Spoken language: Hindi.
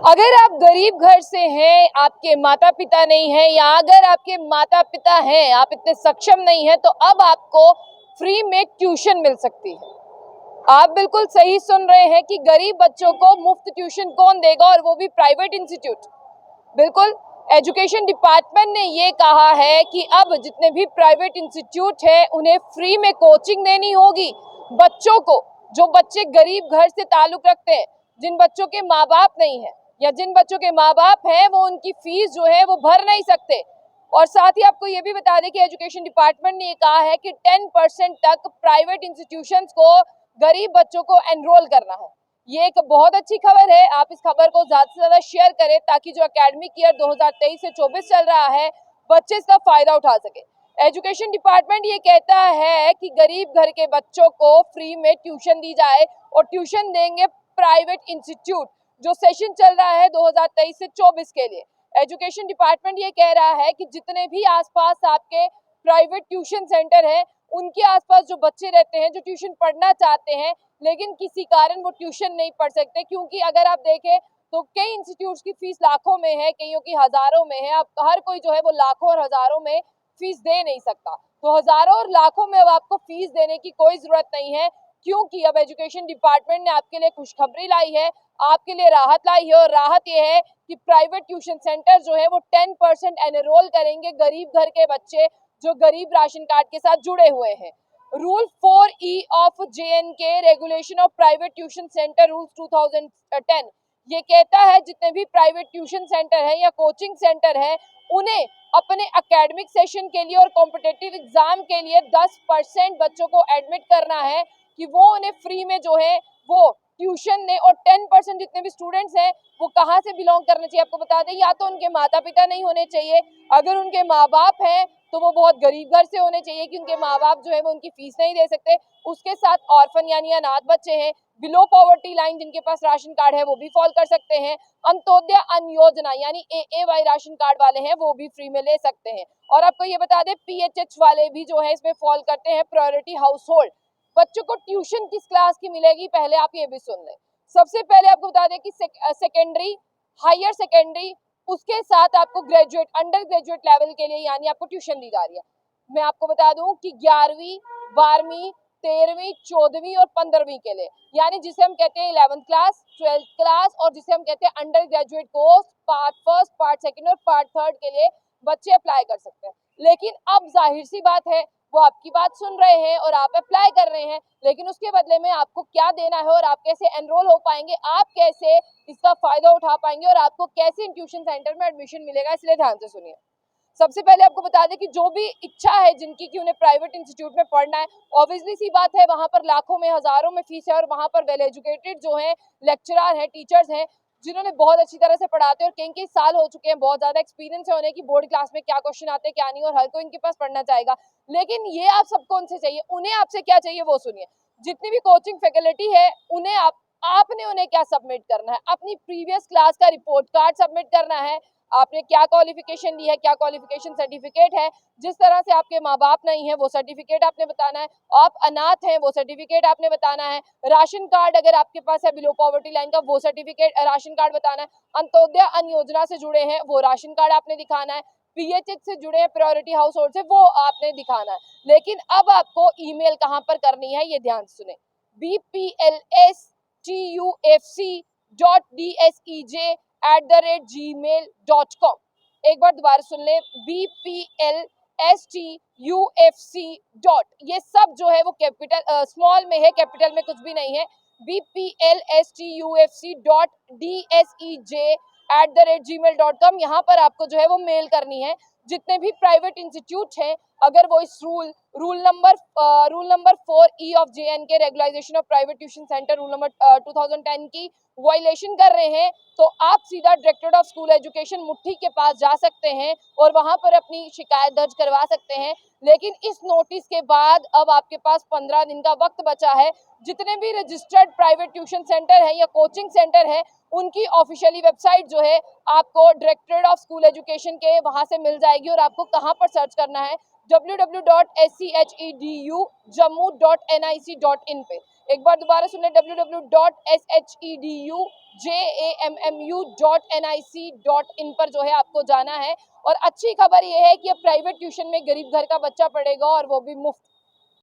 अगर आप गरीब घर से हैं, आपके माता पिता नहीं हैं, या अगर आपके माता पिता हैं, आप इतने सक्षम नहीं हैं, तो अब आपको फ्री में ट्यूशन मिल सकती है। आप बिल्कुल सही सुन रहे हैं कि गरीब बच्चों को मुफ्त ट्यूशन कौन देगा, और वो भी प्राइवेट इंस्टीट्यूट। बिल्कुल, एजुकेशन डिपार्टमेंट ने ये कहा है कि अब जितने भी प्राइवेट इंस्टीट्यूट हैं, उन्हें फ्री में कोचिंग देनी होगी बच्चों को। जो बच्चे गरीब घर से ताल्लुक रखते हैं, जिन बच्चों के माँ बाप नहीं है, या जिन बच्चों के माँ बाप हैं वो उनकी फीस जो है वो भर नहीं सकते। और साथ ही आपको ये भी बता दें कि एजुकेशन डिपार्टमेंट ने ये कहा है कि 10% तक प्राइवेट इंस्टीट्यूशंस को गरीब बच्चों को एनरोल करना है। ये एक बहुत अच्छी खबर है। आप इस खबर को ज्यादा से ज्यादा शेयर करें ताकि जो एकेडमिक ईयर 2023 से 24 चल रहा है, बच्चे इसका फायदा उठा सके। एजुकेशन डिपार्टमेंट ये कहता है कि गरीब घर के बच्चों को फ्री में ट्यूशन दी जाए, और ट्यूशन देंगे प्राइवेट इंस्टीट्यूट। जो सेशन चल रहा है 2023 से 24 के लिए, एजुकेशन डिपार्टमेंट ये कह रहा है कि जितने भी आसपास आपके प्राइवेट ट्यूशन सेंटर है, उनके आसपास जो बच्चे रहते हैं जो ट्यूशन पढ़ना चाहते हैं लेकिन किसी कारण वो ट्यूशन नहीं पढ़ सकते, क्योंकि अगर आप देखें तो कई इंस्टीट्यूट्स की फीस लाखों में है, कईयों की हजारों में है। अब हर कोई जो है वो लाखों और हजारों में फीस दे नहीं सकता, तो हजारों और लाखों में अब आपको फीस देने की कोई जरूरत नहीं है, क्योंकि अब एजुकेशन डिपार्टमेंट ने आपके लिए खुशखबरी लाई है, आपके लिए राहत लाई है। और राहत यह है कि प्राइवेट ट्यूशन सेंटर जो है वो 10% एनरोल करेंगे गरीब घर के बच्चे जो गरीब राशन कार्ड के साथ जुड़े हुए हैं। Rule 4E of JNK regulation of private tuition centre rules 2010 ये कहता है जितने भी प्राइवेट ट्यूशन सेंटर है या कोचिंग सेंटर है, उन्हें अपने एकेडमिक सेशन के लिए और कॉम्पिटिटिव एग्जाम के लिए 10% बच्चों को एडमिट करना है कि वो उन्हें फ्री में जो है वो ट्यूशन दें। और 10% जितने भी स्टूडेंट्स हैं वो कहाँ से बिलोंग करने चाहिए, आपको बता दें, या तो उनके माता पिता नहीं होने चाहिए, अगर उनके माँ बाप हैं तो वो बहुत गरीब घर से होने चाहिए कि उनके माँ बाप जो है वो उनकी फीस नहीं दे सकते। उसके साथ ऑर्फन यानी अनाथ बच्चे हैं, बिलो पॉवर्टी लाइन जिनके पास राशन कार्ड है वो भी फॉल कर सकते हैं, अंत्योदय अन्न योजना यानी AAY राशन कार्ड वाले हैं वो भी फ्री में ले सकते हैं। और आपको ये बता दें PHH वाले भी जो है इसमें फॉल करते हैं, प्रायोरिटी हाउस होल्ड। बच्चों को ट्यूशन किस क्लास की मिलेगी, पहले आप ये भी सुन लें। सबसे पहले आपको बता दें कि सेकेंडरी, हायर सेकेंडरी, उसके साथ आपको ग्रेजुएट, अंडर ग्रेजुएट लेवल के लिए यानी आपको ट्यूशन दी जा रही है। मैं आपको बता दूं कि 11वीं, 12वीं, 13वीं, 14वीं और 15वीं के लिए, यानी जिसे हम कहते हैं 11th क्लास, 12th क्लास, और जिसे हम कहते हैं under graduate course part first, part second और पार्ट थर्ड के लिए बच्चे अप्लाई कर सकते हैं। लेकिन अब जाहिर सी बात है, वो आपकी बात सुन रहे हैं और आप अप्लाई कर रहे हैं, लेकिन उसके बदले में आपको क्या देना है और आप कैसे एनरोल हो पाएंगे, आप कैसे इसका फायदा उठा पाएंगे और आपको कैसे इन ट्यूशन सेंटर में एडमिशन मिलेगा, इसलिए ध्यान से सुनिए। सबसे पहले आपको बता दें कि जो भी इच्छा है जिनकी कि उन्हें प्राइवेट इंस्टीट्यूट में पढ़ना है, ऑब्वियसली सी बात है वहां पर लाखों में हजारों में फीस है, और वहां पर वेल एजुकेटेड जो है लेक्चरर हैं, टीचर्स हैं, जिन्होंने बहुत अच्छी तरह से पढ़ाते हैं और कई कई साल हो चुके हैं, बहुत ज्यादा एक्सपीरियंस है उन्हें कि बोर्ड क्लास में क्या क्वेश्चन आते हैं क्या नहीं, और हर कोई इनके पास पढ़ना चाहेगा। लेकिन ये आप सबको उनसे चाहिए, उन्हें आपसे क्या चाहिए वो सुनिए। जितनी भी कोचिंग फैकल्टी है उन्हें आपने उन्हें क्या सबमिट करना है, अपनी प्रीवियस क्लास का रिपोर्ट कार्ड सबमिट करना है, आपने क्या क्वालिफिकेशन ली है, क्या क्वालिफिकेशन सर्टिफिकेट है, जिस तरह से आपके माँ बाप नहीं है वो सर्टिफिकेट आपने बताना है, आप अनाथ हैं वो सर्टिफिकेट आपने बताना है, राशन कार्ड अगर आपके पास है बिलो पॉवर्टी लाइन का वो सर्टिफिकेट राशन कार्ड बताना है, अंत्योदय अन्न योजना से जुड़े हैं वो राशन कार्ड आपने दिखाना है, PHH से जुड़े हैं प्रायोरिटी हाउस होल्ड से वो आपने दिखाना है। लेकिन अब आपको ईमेल कहाँ पर करनी है ये ध्यान से सुने, bplstufc.dsej@gmail.com। एक बार दोबारा सुन ले, bplstufc. ये सब जो है वो कैपिटल स्मॉल में है, कैपिटल में कुछ भी नहीं है। bplstufc.dsej@gmail.com। यहाँ पर आपको जो है वो मेल करनी है। जितने भी प्राइवेट इंस्टीट्यूट हैं, अगर वो इस rule number 4E of JNK regularisation of private tuition centre rule number 2010 की वायलेशन कर रहे हैं, तो आप सीधा डायरेक्टरेट ऑफ स्कूल एजुकेशन मुट्ठी के पास जा सकते हैं और वहां पर अपनी शिकायत दर्ज करवा सकते हैं। लेकिन इस नोटिस के बाद अब आपके पास 15 दिन का वक्त बचा है। जितने भी रजिस्टर्ड प्राइवेट ट्यूशन सेंटर है या कोचिंग सेंटर है, उनकी ऑफिशियली वेबसाइट जो है आपको डायरेक्टरेट ऑफ स्कूल एजुकेशन के वहां से मिल जाएगी, और आपको कहां पर सर्च करना है, www.schedujammu.nic.in पे। एक बार दोबारा सुने, www.schedujammu.nic.in पर जो है आपको जाना है। और अच्छी खबर ये है कि अब प्राइवेट ट्यूशन में गरीब घर का बच्चा पढ़ेगा और वो भी मुफ्त।